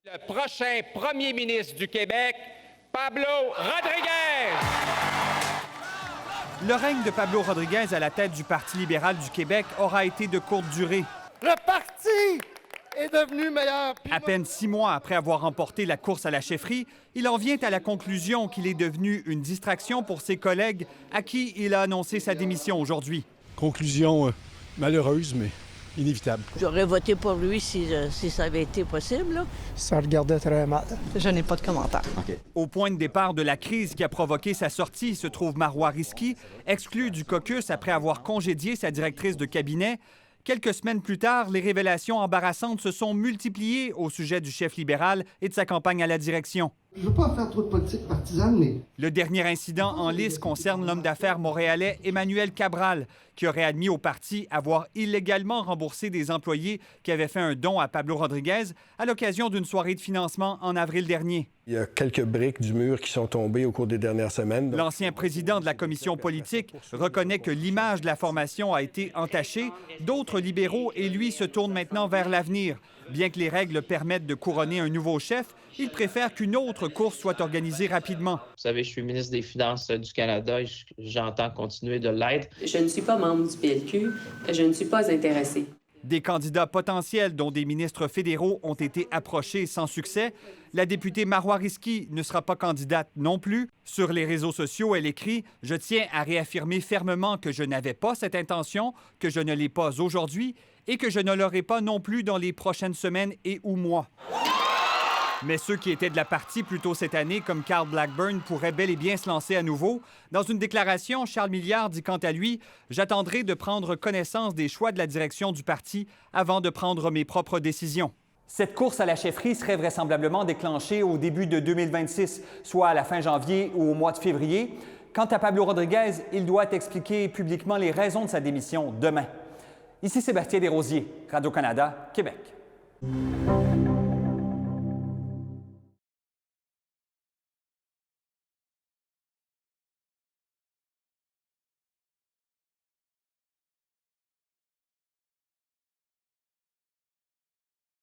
Le prochain premier ministre du Québec, Pablo Rodriguez. Le règne de Pablo Rodriguez à la tête du Parti libéral du Québec aura été de courte durée. Le parti est devenu meilleur. À peine 6 mois après avoir remporté la course à la chefferie, il en vient à la conclusion qu'il est devenu une distraction pour ses collègues à qui il a annoncé sa démission aujourd'hui. Conclusion malheureuse, mais inévitable. J'aurais voté pour lui si ça avait été possible. Là. Ça regardait très mal. Je n'ai pas de commentaire. Okay. Au point de départ de la crise qui a provoqué sa sortie se trouve Marois Risky, exclu du caucus après avoir congédié sa directrice de cabinet. Quelques semaines plus tard, les révélations embarrassantes se sont multipliées au sujet du chef libéral et de sa campagne à la direction. Je ne veux pas faire trop de politique partisane, mais... Le dernier incident en lice concerne l'homme d'affaires montréalais Emmanuel Cabral, qui aurait admis au parti avoir illégalement remboursé des employés qui avaient fait un don à Pablo Rodriguez à l'occasion d'une soirée de financement en avril dernier. Il y a quelques briques du mur qui sont tombées au cours des dernières semaines. L'ancien président de la commission politique reconnaît que l'image de la formation a été entachée. D'autres libéraux et lui se tournent maintenant vers l'avenir. Bien que les règles permettent de couronner un nouveau chef, il préfère qu'une autre course soit organisée rapidement. Vous savez, je suis ministre des Finances du Canada et j'entends continuer de l'être. Je ne suis pas membre du PLQ. Je ne suis pas intéressée. Des candidats potentiels, dont des ministres fédéraux, ont été approchés sans succès. La députée Marois Risky ne sera pas candidate non plus. Sur les réseaux sociaux, elle écrit « Je tiens à réaffirmer fermement que je n'avais pas cette intention, que je ne l'ai pas aujourd'hui et que je ne l'aurai pas non plus dans les prochaines semaines et ou mois. » Mais ceux qui étaient de la partie plus tôt cette année, comme Carl Blackburn, pourraient bel et bien se lancer à nouveau. Dans une déclaration, Charles Milliard dit quant à lui « J'attendrai de prendre connaissance des choix de la direction du parti avant de prendre mes propres décisions. » Cette course à la chefferie serait vraisemblablement déclenchée au début de 2026, soit à la fin janvier ou au mois de février. Quant à Pablo Rodriguez, il doit expliquer publiquement les raisons de sa démission demain. Ici Sébastien Desrosiers, Radio-Canada, Québec.